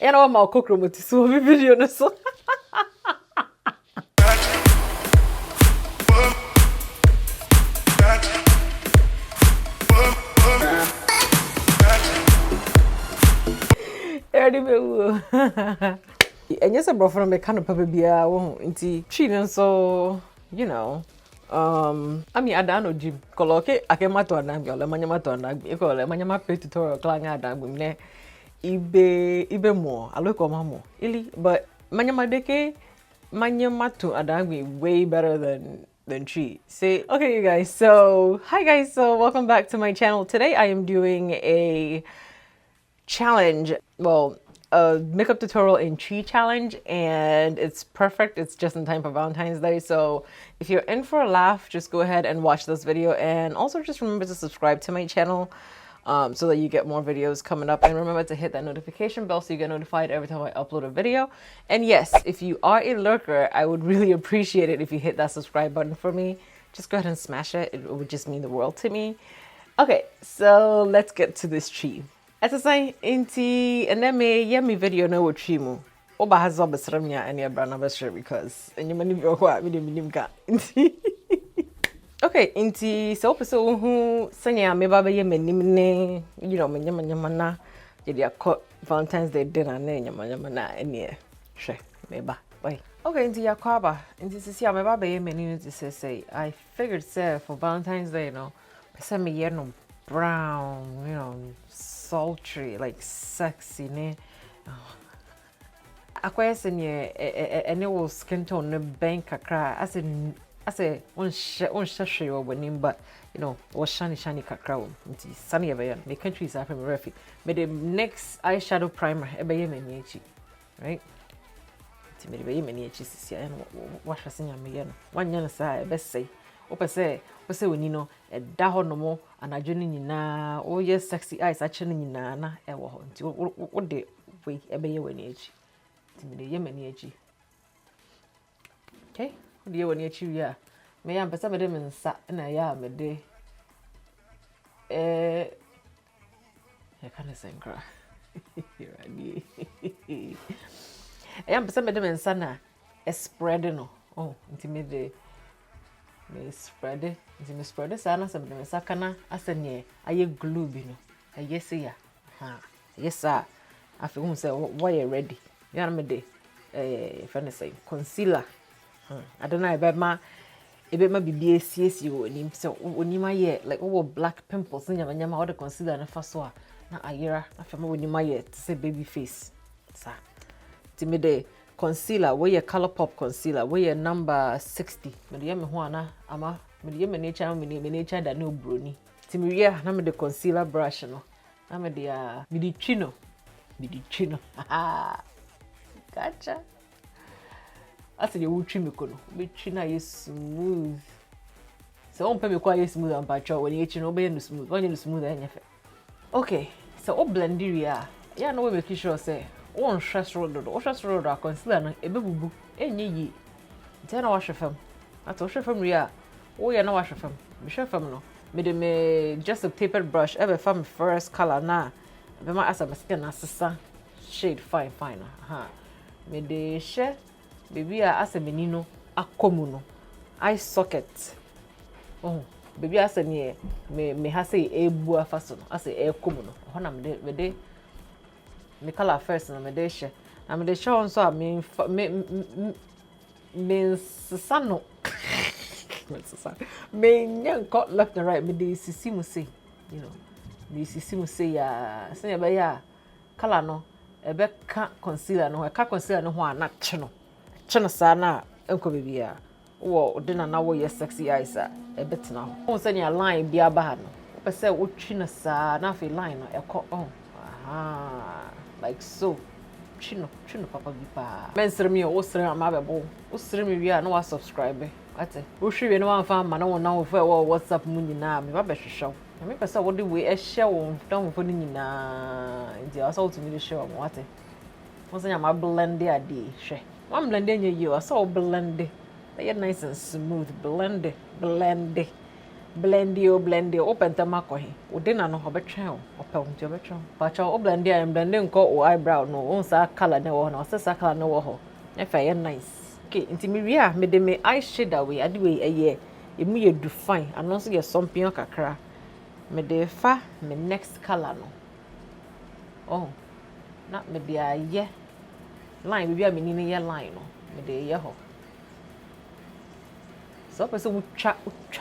You know my kokromo ti so video no so. And yes, a bro from me kind of papa bia won nti tree so you know I mean I don't know gym koloke akema to adan bia le manyama to adan e ko le manyama pay tutorial klang adan bim ne ibe mo aloko mamo ili but manyama deke manyama to adan way better than tree. Say okay you guys, so hi guys, so welcome back to my channel. Today I am doing a challenge, well, a makeup tutorial in tree challenge, and it's perfect. It's just in time for Valentine's Day, so if you're in for a laugh, just go ahead and watch this video, and also just remember to subscribe to my channel so that you get more videos coming up, and remember to hit that notification bell so you get notified every time I upload a video. And yes, if you are a lurker, I would really appreciate it if you hit that subscribe button for me. Just go ahead and smash it. It would just mean the world to me. Okay, so let's get to this tree. As I say, inti and then me yummy video no chimu. Oba has all besremia and your brand of because and you many what medium got. Okay, inti so person who sanya me baba ye menimne, you know, menyamana, you caught Valentine's Day dinner name yamana and yeah. She meba. Bye. Okay, inti yakwaba. Inti see me baba ye menu to say I figured say for Valentine's Day, you know, send me ye no brown, you know, sultry, like sexy, ne? Akwa senye ene wo skin tone ne bank kakra. I say one share your winning, but you know, was shiny kakra. Nti sunny ever. My country is African refi. But the next eyeshadow primer ebe me right? Nti me be me nichi sisi and wash asenya me no. One yana sa best say. Opa say we know a daho no more and I journey na oh yes sexy eyes actually na na e wo ho nti what the way ebe ye wani echi nti me de ye mani echi. Okay, what ye wani echi ya me ya mpesa me de mensa na ya me de ya kana senkra iradi ya mpesa me de mensa na spread no oh nti me de me spread it. Me spread it sana some me sakana asenye aye glue bi no aye se ya ha yes sir afi hu say why you ready ya na me de friend say concealer I don't know ebe ma bibi esiesi woni so woni ma ye like oh black pimples nyama all the concealer na fa so a na ayera afi ma woni ma ye to say baby face sa ti me de concealer where your Colourpop concealer where your number 60 me de me ho ana ama me de me nature da no broni ti me wie na me de concealer brush no na me de me de chino gotcha asa ye wo twi me ko no be china ye smooth so on pe me kwa ye smooth am pa cho when ye chino be no smooth when you smooth anya fe. Okay, so o blend area ya no we make sure say on stress road a concealer no ebebubu enye yi ntia na wahwe fam ato hwe fam ria wo ye na wahwe fam me hwe fam no me de me just a tapered brush ebe fam first color na be ma asa skin asesa shade fine ha me de hwe baby asa menino akomu no eye socket oh baby asa ne me ha say ebu afaso no asa ekomu no ho na me de me color first na me de hwe na me de hwe on so a me sano me nyan got left and right me de sisi mu say you know me sisi mu say ya say be ya color no ebe ka concealer no ka concealer no ho ana che no sa na enko baby ya wo de na wo ye sexy eyes a ebe tena ho say ya line bia ba ha no pe say wo twi na sa na fe line no ekọ oh aha like so chino papa bi pa men sremi o sremi amabebo o sremi wi a no wa subscribe ate o hwe no wan fa ma na won na wo fa wo WhatsApp mu nyina me ba be hwehwew me pesa wo de we e hye wo don fo ni nyina ndi asa wo tumi de hye wo ate wo sanya ma blend ade hwe one blend enye yi o asa wo blend e nice and smooth blend blend you open the makohi o de na no obetwen o pe nti obetwen pa cha o blend ya blend nko o eyebrow no o sa color na wo na o sa color na wo ho e fa ye nice okay nti me wi a me de me eyeshadow we ade we eye emu ye du fine ano so ye something kakra me de fa me next color no oh na me de aye line bi a me ni ye line no me de ye ho so person would try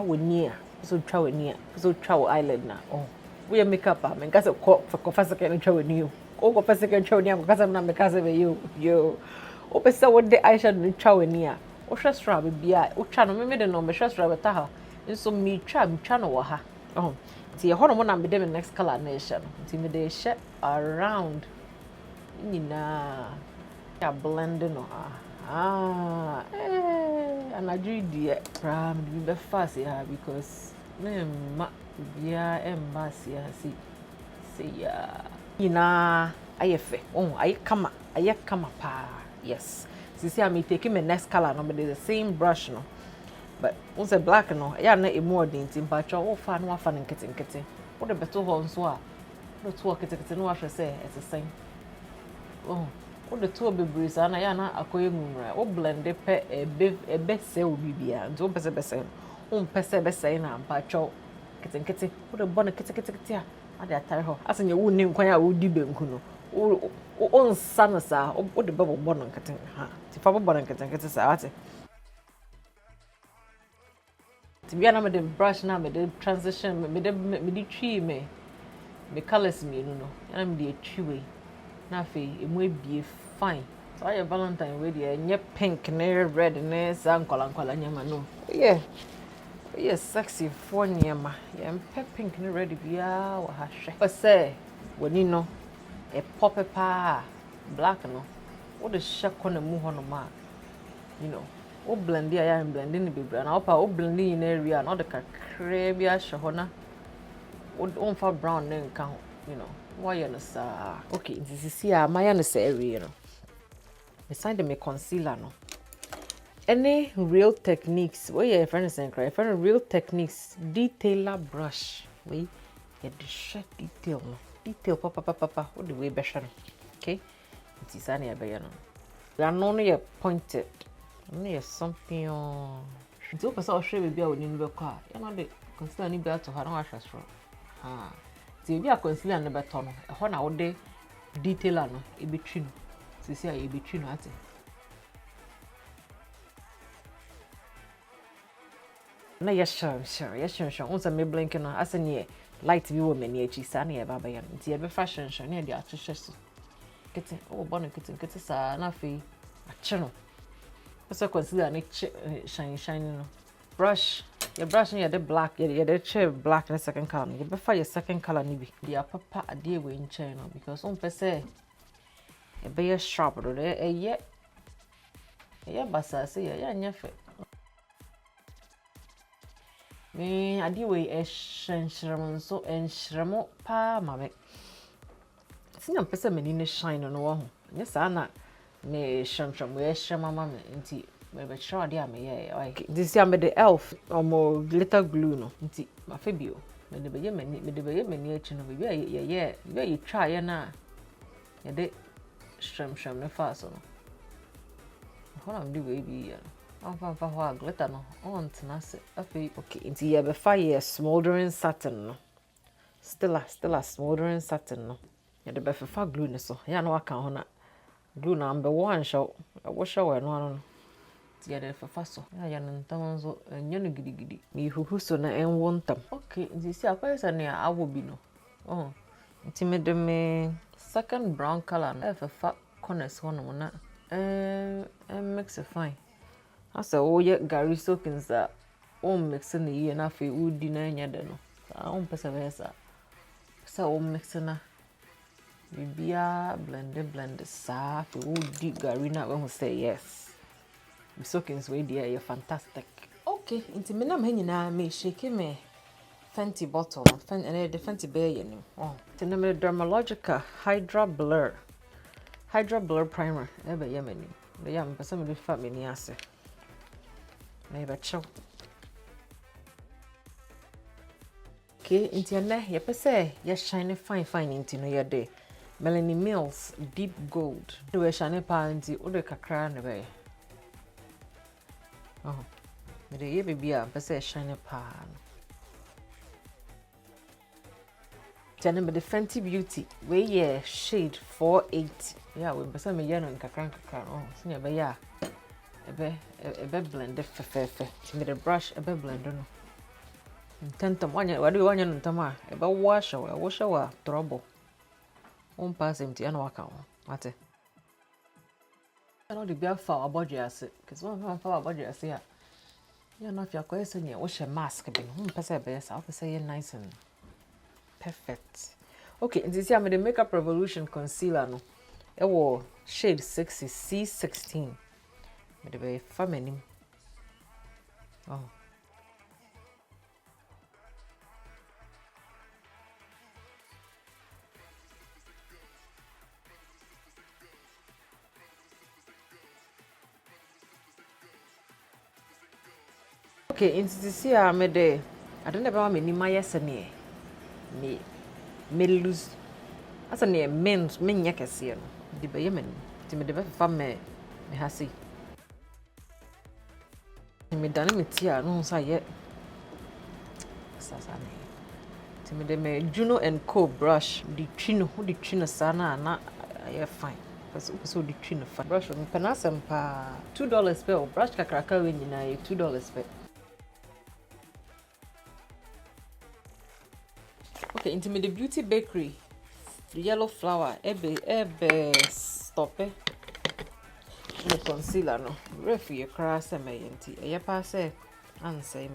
with near so try with near so try with eyelid na oh we makeup am and cause for confess can try with you oh confess can try with near because I'm not because of you oh person what the eyeshadow try with near oh share strap be a oh try no me de no me share strap ta ha so me try no wa ha oh see ho no mo na me de next color na share no see me de share around nyina ya blend no and I do the pram be fast here because ma bia embassy see ya ina ayefe oh aye kama pa yes see I me taking my next color no be the same brush no but once a black no ya na e more din tin pa cho oh fa no afa nkete what the better ho nso a no to kete no ahwe say it's the same oh what the two babies and I na akoye ngunra o blend pe ebe se obibia nzo pese pese na ampa cho kete what the bon kete a ade atare ho asenye wo ni nkwan a wo di benku no o nsa no sa o de bebo bon kete ha ti fa bon kete sa ate ti bia na me de brush na me de transition me de twi me colors me no na me de twi we na fe emu ebie fine so I valentine we dey nye pink ne red ne sa nkola nyama no yeah sexy for nyama yeah pink ne red bia wa ha hwe but say woni no e pop pa black no what the shako na mu ho no ma you know o blend ya blend ni bibra na opa o blend in area na o de kakra bia hwe ho na o fa brown ne nka ho you know why you know sir okay this is here my area you know beside me concealer no any real techniques where your friends and cry for real techniques detailer brush we get the shot detail no detail papa what the way better okay it is any be you know we are no you pointed no something do person show be a woni be kwa you know the concealer ni be to ha no ahwa so ti bi a concealer no beto no e ho na wo de detailer no e betwi no sisi a e betwi no ate na sure once me blink no asene light bi wo mani achi sa na e baba ya nti e be fashion na e de atwehwe so kete o bon kete sa na fe ache no so concealer ni shine no brush your brush near the black the chair black the second color you prefer your second color ni bi dia papa ade we nche no because on pese e be sharp do e ye basa se ya nyefe me ade we e shenshram so enshram pa mame sinya pese mani ne shine no wo ho nya sa na me shenshram we shema mame nti be sure dia me yeah this year me the elf or glitter glue no nti ma fe bio me de be mani achi no be you try ya na ya de shram ne fa so no ho am di we bi ya fa ho glitter no on tina se afi okay nti ya be fire smoldering satin no still smoldering satin no ya de be fa glue ne so ya no aka ho na glue number 1 show wo show no together for faso ya nantam so enye no gidigidi me huhu so na enwo ntam okay nti si akwesa ne awo bi no oh nti me de me second brown color na fa corners hono na mix it fine asa wo ye gari soakings a o mix na ye na fe udi na nya de no sa o pesa besa sa o mix na bibia blend sa fe udi gari na we say yes soakings way there you're fantastic okay into me na nyina me shake me Fenty bottle and the Fenty bear you know oh to me Dermalogica hydra blur primer ebe yemeni the yam person me fa me ni ase na ebe chow Okay, into your neck, you say you're shiny fine into no your day. Melanie Mills Deep Gold. Do a shiny panty or the cacra way. Oh, but the baby, I say shiny pan. Jenny, the Fentybeauty, where ye shade 480. Yeah, we be some yellow and cacran. Oh, senior be ya. A be blend fe. Me the brush a be blend no. Tentam one ya, what do you want in Tama? A wash our trouble. Won't pass him to an account. What it? I know the beer for our budget as it, because one for our budget as here. You're not your question yet. Wash a mask, being home pass a best. I'll say nice and perfect. Okay, and this year I'm the Makeup Revolution concealer. No, it was shade 60 C16. With the very feminine. Oh. Okay, in this year I made a. I don't know about me my yesterday. Me lose. As a near men's men yakasian. The Bayaman. To me the family me hasi. Me done me tea no say yet. Sasane. To me the Juno and Co brush. The trino sana na fine. So the trino fine. Brush on panasam pa $2 spell. Brush kakraka when you na $2 spell. Okay, into me the BeautyBakerie, the yellow flower, ebe stop it. The concealer no, refi your cross and my auntie. A pass and say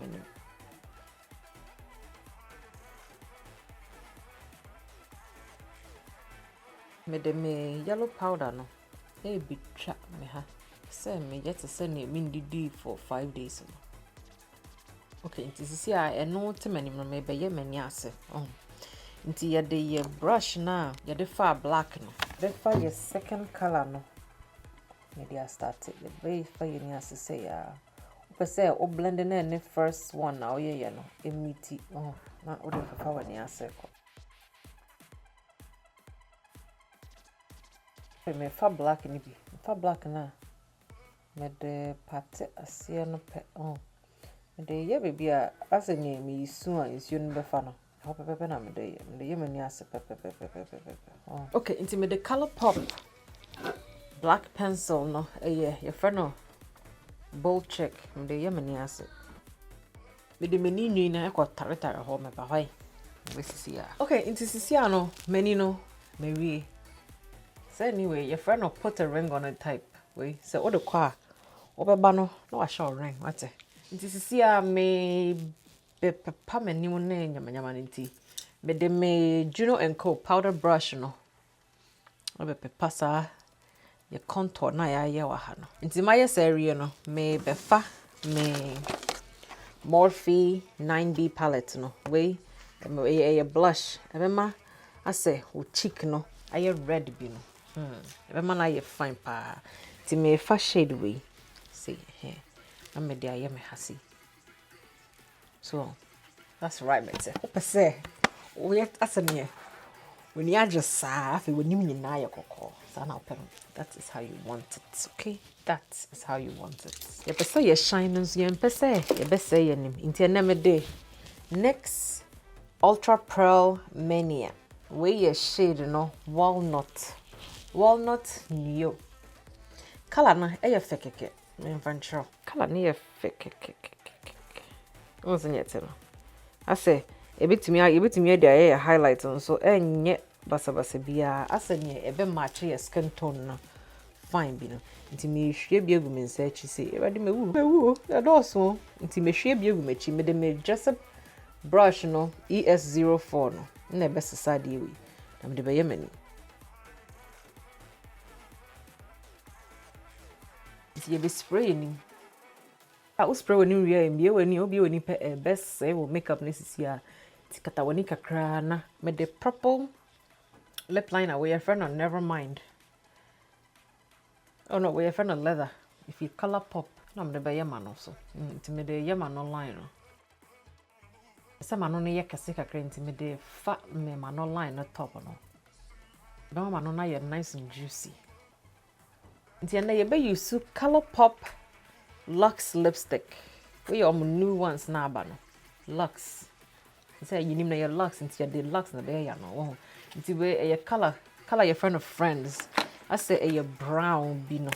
menu. Me yellow powder no, be trap me ha. Send me yet to send me D for 5 days. Okay, into this year I know too many maybe ye many answer. Oh. Into your brush now, you the far black no. Then for your second color no. Maybe I started the way for you need to say say o blending in the first one now yeah no. Emiti oh not order for power near circle. Me far black ni bi. Far black na. Me the pate asia no pe oh. Me the yeah baby as a name me soon is you no be fa no. Pepe na me dey yemani ase pepe. Oh. Okay, into me the Colourpop black pencil no your friend no Bullchick me dey yemani ase. Me the meni nwi na e ko tare ho me ba hwai. We see ya. Okay, into sisia no meni no me wie. So anyway, your friend no put a ring on a type. We say o de kwa obeba no a short ring what. Into sisia me Papa many one nyamanyamanti. But they may Juno and Co powder brush no. Obe pepasa your contour na ya wahano. Into my area no me befa me Morphe 9B palette no. We a blush. Ebema I say o cheek no. I red bi no. Ebema na fine pa. Ti me fa shade we. See here. I me dey me hasi. So that's right, mate. Say, we as a near when you just say, when you mean na coco, that is how you want it, okay? That is how you want it. You best say your shinings, you best say your name. Into your day. Next, Ultra Pearl Mania. Where your shade, walnut new. Color na fake. Me venture. Color na fake. What's in it? I say, a bit to me, there highlight on so enye basa bia. I say, a match your skin tone fine bino. Into me, she be a woman said she say, ready me woo, that also. Into me, she be a woman, she made me just a brush no ES04 no. Never side you. I'm the Bayamani. You be spraying. I will spray when you real when you be when you pay best say will makeup necessary. Tikata wanika krana. Made the purple lip liner with your friend on never mind. Oh no, with your friend on leather. If you Colourpop, no, I'm the Bayaman also. To me the Yaman online. Some no ye kase kakra intimidate fat me ma no line no top no. No ma no na ye nice and juicy. Nti na ye be use ColourpopLUXl lipstick. We your new ones na aba no. Lux. Say you nim na your Lux nti ye de Lux na be ya no. Nti we your color your friend of friends. I say a brown bi no.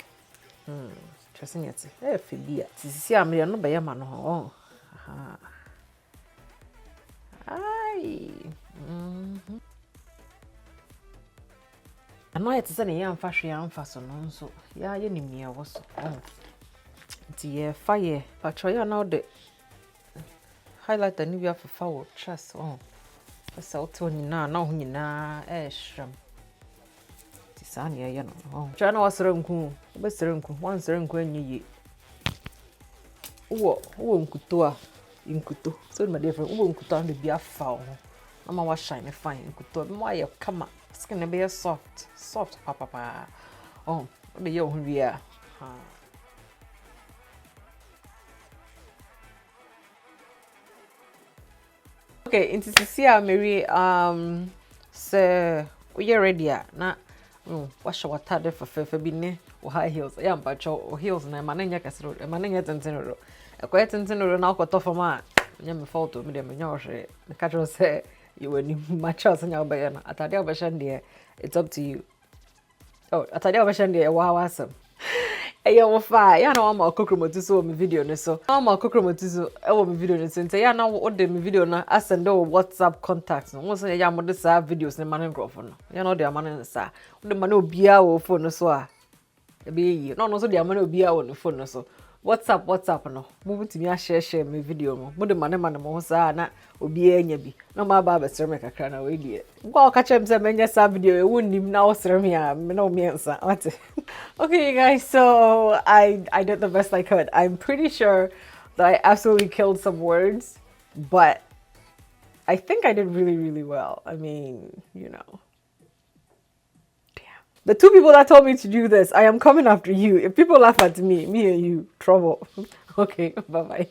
Interesting it. Fibia. Ti si am ye no be ya ma no. Oh. Aha. Ay. Ano yet say na yam fa hwe yam fa so no so. Ya ye nim ye wo so. Oh. Nti ye fa ye. Patro ya na de highlighter ni bi afa wo chest. Oh. Asa oto nyina na ho nyina shram. Ti sa na ye no. Oh. Twa na wasere nku. Obesere nku. Wan sere nku anyi ye. Wo nkuto a. Nkuto. So my different. Wo nkuto and be afa ho. Mama wa shine fine nkuto. Mo aye kama. Skin na be soft. Soft papa. Oh, be ye ho wi a. Ha. Okay, into Cecilia Mary say we are ready na wash your water for bi ne o high heels. Ya mpacho o heels na ma na nya kasero. Ma na nya tenteno. E ko tenteno na ko to fama. Nya me fault me dem nya o hwe. Me ka say you when you match us nya obey na. Atade obeshan de it's up to you. Oh, atade obeshan de wa wasam. Eya wo fa ya na wa ma kokromotiso me video ne so na ma kokromotiso e wo me video ne so nte ya na wo de me video na asend o WhatsApp contacts no wo so ya mo de sa videos ne man nkrofo no ya na o de amane sa wo de man obia wo phone so a e be yi no so de amane obia wo ne phone no so WhatsApp no mo butimi a share me video mo de man mo sa na obia nya bi no ma ba be sere me kakra na we die gwa o ka chem se menya sa video e wonnim na wo sere me a me no me nsa what. Okay, you guys, so I did the best I could. I'm pretty sure that I absolutely killed some words, but I think I did really, really well. I mean, you know. Damn. The two people that told me to do this, I am coming after you. If people laugh at me and you, trouble. Okay, bye-bye.